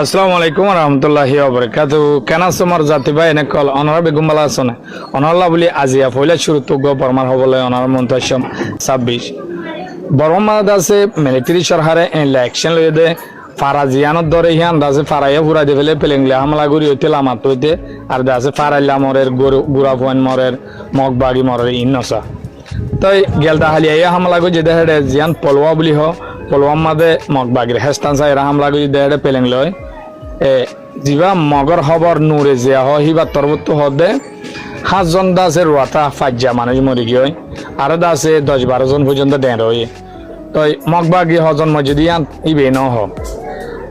আসসালামু আলাইকুম রহমতুল্লাহি ওবরাকাতু কেন তোমার জাতি ভাই এনে কল অনরা বেগম বালা আসনে অনল্লা বলি আজিয়া ফইলা শুরু তো গো বর্মার হবলে অনার মন্তাসম 26 বর্মাদ আছে মিলিটারি সরকারে ইলেকশন লয়ে দে ফারাজিয়ানত দরে হিয়ান দাসে ফারাইয়া পুরা দে ফেলে পেলেংলে হামলা করি হইতে লামাত হইতে আর দাসে ফারাইলা মরের গুরা ফোন মরের মগবাগি মরের ইনসা তাই গেলদা হালিয়া হামলা করি যে হেডে জিয়ান পলওয়া বলি হ পলওয়াম মাদে মগবাগির হেস্তান সাইরা হামলা করি দে হেডে পেলেং লয় জিবা মগর খবর নূরে জিয়া হ হিবা তরবত হদে 5 জন দাসে রুয়াতা ফাজ্জা মানুষ মরি গিয়ে আর দাসে 10-12 জন পর্যন্ত দেন রয়ে তই মগবাগি হজন মজিদিয়ান ইবে ন হ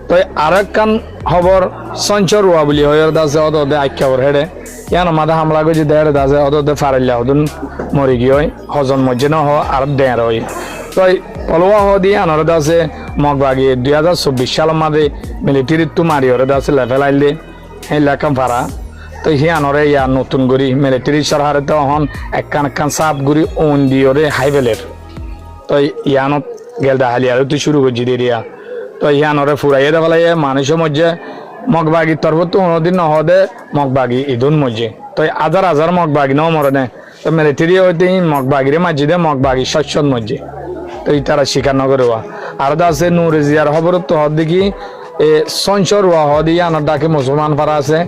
তই আরেক কান খবর সঞ্চর রুয়া বলি হয় দাসে অদে আখ্যাবর হেডে ইয়ান মাদা হামলা করি দেড় দাসে অদে ফারাইলা হদুন মরি গিয়ে হজন মজি ন হ আর দেন রয়ে তই পলওয়া হ দিয়ে আনর দাসে মগবাগি 2024 সাল মাদে মিলিটারি তো মারি ওরে দাসে লেভেল আইলে এই লেখাম ফারা তো হি আনরে ইয়া নতুন গরি মিলিটারি সরকারে তো হন একখান সাপ গুরি ওন দিওরে হাইভেলের তো ইয়ানত গেলদা হালিয়া তো শুরু করছি দিয়া তো ইয়ানরে ফুরাইয়ে দেওয়ালাই মানুষের মধ্যে মগবাগি তরফ তো কোনোদিন নহদে মগবাগি ইদুন মধ্যে তো হাজার মগবাগি ন মরনে তো মিলিটারি হইতে মগবাগিরে মাঝে মগবাগি শস্যর মধ্যে তো তারা স্বীকার নগরেওয়া আর আছে নুরে জিয়ার খবর তো হদ দেখি এ সঞ্চর হদি আনার ডাকে মুসলমান ফারা আছে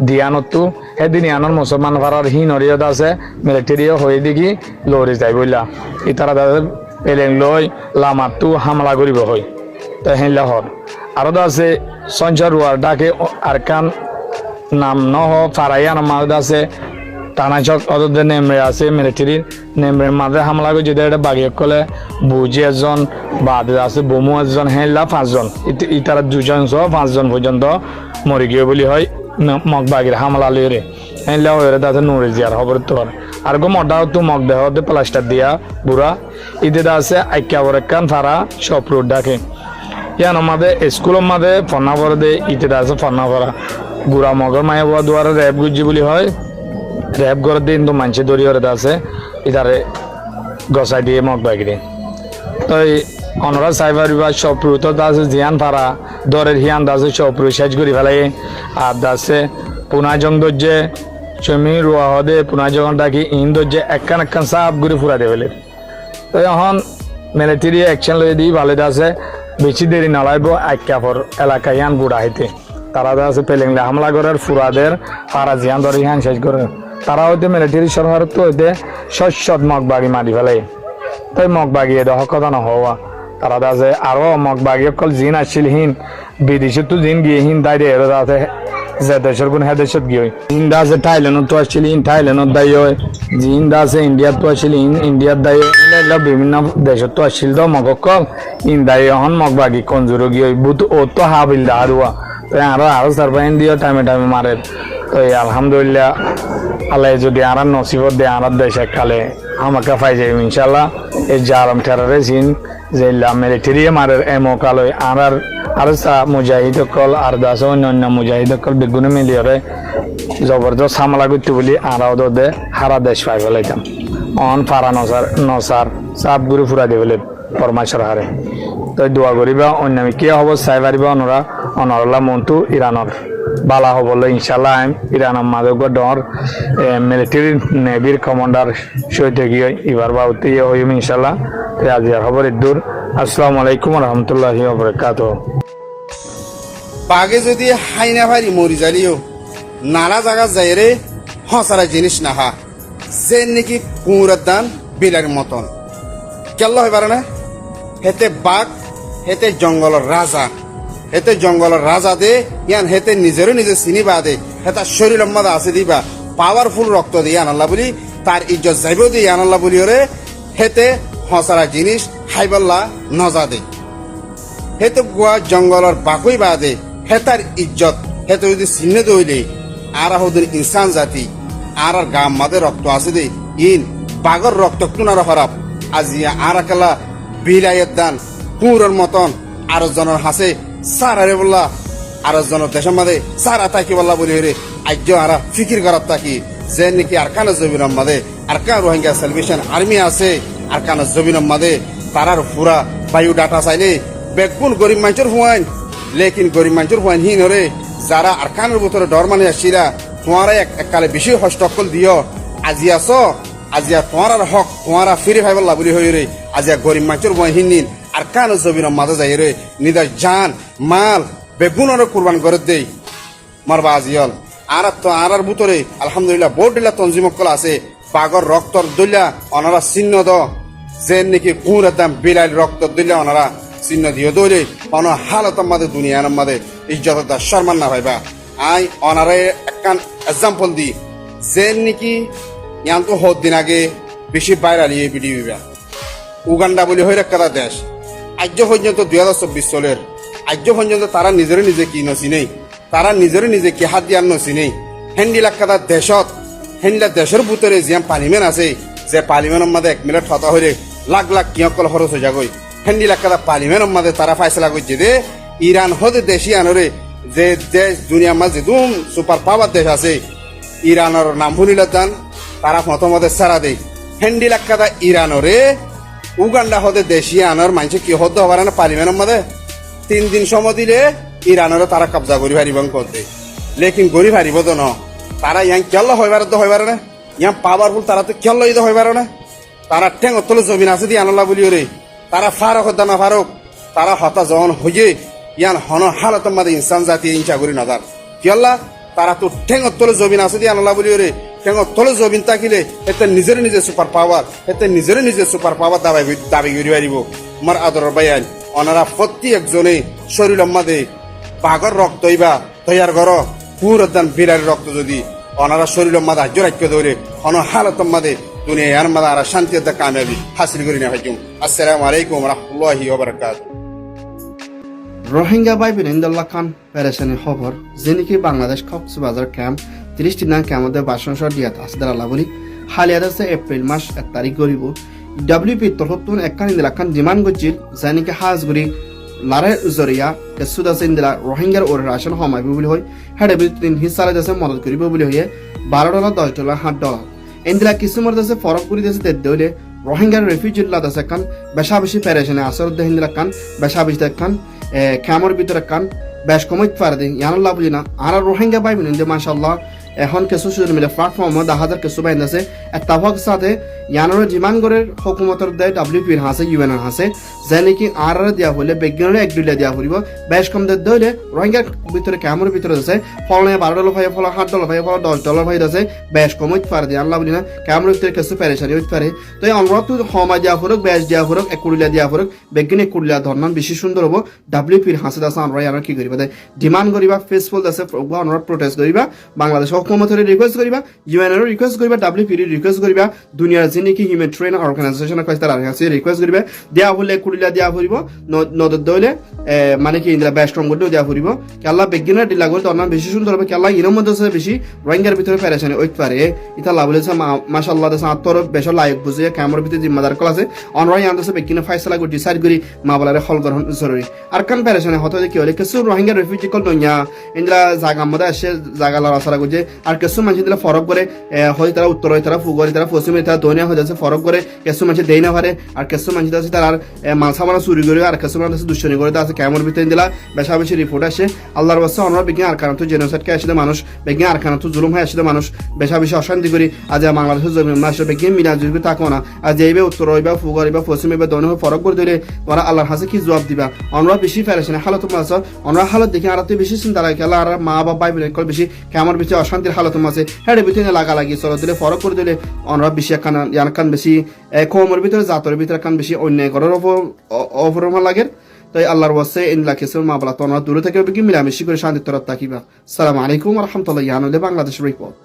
দিয়ানতো সেদিন আনার মুসলমান ফারার হিনরিয়ত আছে মিলিটারিও হয়ে দেখি লড়ে যায় বইলা ই তারা তাদের পেলেং লই লামাতো হামলা করিব হয় তো হেলা হর আর আছে সঞ্চর ডাকে আর কান নাম নহ ফারাইয়ান মাদ আছে টানাচক অদে নেমরে আছে মিলিটারির নেমরের মাঝে হামলা করে যদি এটা বাগিয়ে কলে বুঝি একজন বাদে আছে বোমু একজন হেলা 5 জন ইতারা 2 জন সহ 5 জন পর্যন্ত মরে গিয়ে বলি হয় মগবাগির হামলা লইরে হেলা হয়ে তাতে নুরে জিয়ার খবর তো আর গো মডাও তো মগ দেহ দে প্লাস্টার দিয়া বুড়া ইতে আছে আইক্যাবর কান ফারা সব রোড ডাকে ইয়ান আমাদের স্কুলের মাঝে ফন্নাফর দে ইতে আছে ফন্নাফরা গুড়া মগর মায়া বাবা দুয়ারে র্যাব গুজি বলি হয় র্যাব করে দিন তো মানুষের দরিয়রে আছে ইতারে গসাই দিয়ে মগবাগিরে তো অনরা সাইবার বিভাগ সপ্রু তো দাসে জিয়ান ফারা দরের হিয়ান দাসে সপ্রু শেষ করি ফেলাই আর দাসে পুনাজং দর্জে চমি রুয়া হদে পুনাজং ডাকি ইন দর্জে একখান সাপ ঘুরে ফুরা দে ফেলে তো এখন মিলিটারি অ্যাকশন লয়ে দিই ভালো দাসে বেশি দেরি নলাইব আইক্যাফর এলাকা ইয়ান বুড়া হইতে তারা দাসে পেলেংলে হামলা করার ফুরাদের ফারা জিয়ান দরে হিয়ান শেষ করে তারা হইতে মিলিটারি সরকার তো হইতে শস্যত মগবাগি মারি ফেলে তাই মগবাগি এ দহ কথা ন হওয়া তারা দাসে আরো মগবাগি অকল জিন আসছিল হিন বিদেশে তো জিন গিয়ে হিন দায় রে দাসে যে দেশের কোন হেদেশত গিয়ে জিন দাসে থাইল্যান্ড তো আসছিল হিন থাইল্যান্ডত দায়ী হয় জিন দাসে ইন্ডিয়াত তো আসছিল হিন ইন্ডিয়াত দায়ী হয় বিভিন্ন দেশত তো আসছিল তো মগকল ইন দায়ী হন মগবাগি কঞ্জুর গিয়ে বুত ও তো হাবিল দা হারুয়া তো আরো সারপাইন দিও টাইমে মারে তো আলহামদুলিল্লাহ আল্লাহ যদি আর নসিবত দেয় আর দেশে কালে আমাকে পাই যাই ইনশাল্লাহ এই জারম টেরারে জিন যে মিলিটারি মারের এমো কালই আর মুজাহিদ কল আর দাস অন্য মুজাহিদ কল বেগুনে মিলিয়রে জবরদস্ত হামলা করতে বলি আর দে হারা দেশ পাই ফেলাইতাম অন ফারা নসার সাপ গুরু ফুরা দিয়ে বলে পরমাশ্বর হারে তো দোয়া করিবা অন্য কি হব চাই পারিবা অনরলা মনটো ইরানৰ বালা হবলৈ ইনশাল্লাহ ইরানের মাঝে ডর মিলিটারি নেভির কমান্ডার সহিত গিয়ে এবার বাউতে হইম ইনশাল্লাহ আজিয়ার খবর দূর আসসালামু আলাইকুম রহমতুল্লাহি ওবরাকাতুহু বাগে যদি হাইনা ভারি মরি যালিও নানা জায়গা যাই রে হসারা জিনিস নাহা যে নাকি কুমুরের দান বিলার মতন কেল্লা হয় পারে না হেতে বাঘ হেতে জঙ্গলের রাজা হেতে জঙ্গলের রাজা দে ইয়ান হেতে নিজেরও নিজে চিনিবা দে হেতা শরীর মাদা আছে দিবা পাওয়ারফুল রক্ত দিয়ে আনাল্লা বলি তার ইজ্জত যাইব দিয়ে আনাল্লা বলি ওরে হেতে হসারা জিনিস হাইবাল্লা নজা দে হেতে গুয়া জঙ্গলের বাকুই বা দে হেতার ইজ্জত হেতে যদি চিহ্নে দইলে আর হদিন ইনসান জাতি আর গাম মাদে রক্ত আছে দে ইন বাগর রক্ত কুনার হরাপ আজিয়া আর একালা বিলাইয়ের দান কুঁড়ের মতন আরো জনের হাসে সারারে বললা আরো জনের দেশের মাঝে সারা তাকি বললা বলি রে আজ্য আরা ফিকির করার তাকি যে নাকি আর কানা জবিনের মাঝে আর কান রোহিঙ্গা সেলিব্রেশন আর্মি আছে আর কানা জবিনের মাঝে তারার পুরা বায়ু ডাটা চাইলে বেগুন গরিব মানুষের হুয়াইন লেকিন গরিব মানুষের হুয়ান হিন হরে যারা আরকানের ভিতরে ডর মানে আসছিলা তোমারা এককালে বেশি হস্তকল দিও আজি আস আজিয়া তোমার হক তোমারা ফিরে ভাইবল্লা বলি হই রে আজিয়া গরিব মানুষের হুয়ান হিন নিন আরকান জমিনের মাঝে যাই রে নিদার জান মাল বেগুনের কুরবান করে দেই মারবা আজিয়ল আর ভিতরে আলহামদুলিল্লাহ বোর্ড দিলা তঞ্জিমকল আছে বাগর রক্তর দইলা অনারা চিহ্ন দ যে নাকি কুঁড়ের দাম বিলাইল রক্ত দিলে ওনারা চিহ্ন দিয়ে দৌড়ে অন হালতের মাঝে দুনিয়ার মাঝে ইজ্জত সম্মান না ভাইবা আই অনারে একখান এক্সাম্পল দি যে নাকি ইয়ান তো হত দিন আগে বেশি বাইরে আলিয়ে ভিডিও উগান্ডা বলে হয়ে একটা দেশ আজ পর্যন্ত 2024 সালের আজ পর্যন্ত তারা নিজে কি নসি নেই তারা নিজে কি হাত দিয়ার নসি নেই হেন্ডিলা কাদা দেশত হেন্ডিলা দেশের ভিতরে যে পার্লিমেন্ট আছে যে পার্লিমেন্টের মধ্যে 1 মিনিট হতা হইলে লাখ লাখ কিয়কল খরচ হয়ে যাগই হেন্ডিলা কাদা পার্লিমেন্টের মধ্যে তারা ফাইসলা করছে যে ইরান হতে দেশি আনরে যে দেশ দুনিয়ার মাঝে দুম সুপার পাওয়ার দেশ আছে ইরানের নাম ভুলিলে দান তারা প্রথমতে সারা দেয় হেন্ডিলা কাদা ইরানরে উগান্ডা হতে দেশি আনার মানুষ কি হতে হবে না পার্লিমেন্টের মধ্যে 3 দিন সময় দিলে ইরানের তারা কবজা করি হারিব করতে লেকিন গরিব হারিব তো ন তারা ইয়াং কেল হইবার না ইয়াং পাওয়ারফুল তারা তো কেল হইবার না তারা ঠেং অতল জমিন আছে দিয়ে আনলা বলি রে তারা ফারক দানা ফারক তারা হতা জন হয়ে ইয়ান হন হালতের মাঝে ইনসান জাতি ইনসা করি নাদার কেল্লা তারা তো ঠেং অতল জমিন আছে দিয়ে আনলা বলি রে ঠেং অতল জমিন থাকিলে এতে নিজে সুপার পাওয়ার এতে নিজে সুপার পাওয়ার দাবি করি পারিব আমার আদর বাইন ওনারা প্রতি একজনে শরীরের মাঝে বাঘর রক্ত হইবা তৈয়ার ঘর পুরো দান বিড়ার রক্ত যদি ওনারা শরীরের মাঝে আজ্য রাখ্য ধরে অন হালতের মাঝে দুনিয়ার মাঝে আর শান্তি কামিয়াবি হাসিল করি না ভাইজুম আসসালামু আলাইকুম রহমতুল্লাহি ওয়া বারাকাতুহু রোহিঙ্গা ভাই বিরেন্দুল্লাহ খান পেরেশানি খবর যে নাকি বাংলাদেশ কক্সবাজার ক্যাম্প 30 দিন ক্যাম্পে বাসনসর দিয়াত আসদার আল্লাবলি হালিয়াদ আছে এপ্রিল মাস 1 তারিখ গরিব ডব্লিউপি তরফতুন একখান ইন্দিলাখান ডিমান্ড করছিল যে নাকি হাজগুড়ি লারে জরিয়া কেসুদ আছে ইন্দিলা রোহিঙ্গার ওর রাশন হমাইব বলে হয় হেডে দিন হিসালে দেশে মদত করিব বলে হয়ে $12 $10 $8 ইন্দিলা কিছু মর দেশে ফরক করে দেশে দেড় হইলে রোহিঙ্গার রেফিউজিল্লা দেশে কান বেশা বেশি পেরেশানে আসর দে হিন্দিলা কান বেশা বেশি কান ক্যামর ভিতরে কান বেশ কমাইত পারে দিন ইয়ানুল্লাহ বুঝি না আর রোহিঙ্গা পাইবেন যে মাশাআল্লাহ এখন কিছু সোশ্যাল মিডিয়া প্ল্যাটফর্মে 10,000 কিছু বাইন আছে এত্তাফাক সাথে ইয়ানোর জিমানগরের হুকুমতর দেয় ডব্লিউপির হাসে ইউএনএর হাসে যে নাকি আর দেওয়া হলে বিজ্ঞানের এক দুইটা দেওয়া হইব বেশ কম দেয় হইলে রোহিঙ্গার ভিতরে ক্যামরের ভিতরে আছে ফলনে $12 ভাই ফল $8 ভাই ফল $10 ভাই আছে বেশ কম হইতে পারে দিয়ে আল্লাহ বলি না ক্যামরের ভিতরে কিছু পেরেশানি হইতে পারে তো এই অনুরোধ হমা দেওয়া ফুরক বেশ দেওয়া ফুরক 1 কোটি দেওয়া ফুরক বিজ্ঞান 1 কোটি ধর্নান বেশি সুন্দর হবো ডব্লিউপির হাসে আছে আমরা আর কি করিবা দেয় ডিমান্ড করিবা ফেসবুক আছে অনুরোধ প্রোটেস্ট করিবা বাংলাদেশ হুকুমতের রিকোয়েস্ট করিবা ইউএনএর রিকোয়েস্ট করিবা ডব্লিউপির রিকোয়েস্ট করিবা দুনিয়ার যে নাকি হিউম্যান ট্রেন অর্গানাইজেশন কাছে তার কাছে রিকোয়েস্ট করিবা দেওয়া হলে কুড়িলা দেওয়া ফুরিব নদর দইলে মানে কি ইন্দিরা বেস্ট রং করলেও দেওয়া ফুরিব কেল্লা বিজ্ঞানের ডিলা করলে অন্য বেশি সুন্দর হবে কেল্লা ইনের মধ্যে বেশি রোহিঙ্গার ভিতরে পেরেশানি ওইতে পারে ইতা লাভ বলেছে মাশাআল্লাহ দেশে আত্মর বেশ লাইক বুঝে ক্যামেরার ভিতরে জিম্মাদার কল আছে অনরাই আনতেছে বিজ্ঞানের ফাইসলা করে ডিসাইড করি মা বলারে হল গ্রহণ জরুরি আর কান পেরেশানি হতো কি হলে কিছু রোহিঙ্গা রেফিউজি কল নইয়া ইন্দিরা জায়গা মধ্যে আসে জায়গা লড়াছড়া করছে আর কিছু মানুষ দিলা ফরক করে হয় তারা উত্তর হয় তারা ফুগরে তারা পশ্চিমে তারা দৈনিয়া হয়ে যাচ্ছে ফরক করে কিছু মানুষ দেই না পারে আর কিছু মানুষ আছে তার মালসা মানা চুরি করে আর কিছু মানুষ আছে দুশ্চনি করে আছে ক্যামর ভিতরে দিলা বেশা বেশি রিপোর্ট আসে আল্লাহর বাস্তা অনরা বিজ্ঞান আর কারণ তো জেনোসাইডকে আসলে মানুষ বিজ্ঞান আর কারণ তো জুলুম হয়ে আসলে মানুষ বেশা বেশি অশান্তি করি আজ বাংলাদেশের জমি আসলে বিজ্ঞান মিনা জুড়ি থাকো না আর যেইবে উত্তর হইবা ফুগর হইবা পশ্চিম হইবা দৈনিক ফরক করে দিলে ওরা আল্লাহর হাসে কি জবাব দিবা অনরা বেশি ফেরেছেন হালত মাছ অনরা হালত দেখে আর বেশি চিন্তা লাগে আল্লাহ আর মা বাবা ভাই বোন বেশি ক্যামর বেশি অশান্তির হালত মাছে হ্যাঁ ভিতরে লাগা লাগি চলো দিলে ফরক করে দিলে অনরা বেশি কান বেশি কমের ভিতরে জাতর ভিতরে কান বেশি অন্যায় করার অপরমা লাগে তাই আল্লাহর ওয়াসে ইনলা কিছু মা বলা তো দূরে থেকে মিলামিশি করে শান্তি তরফ তাকিবা সালাম আলাইকুম রহমতুল্লাহ বাংলাদেশ রিপোর্ট।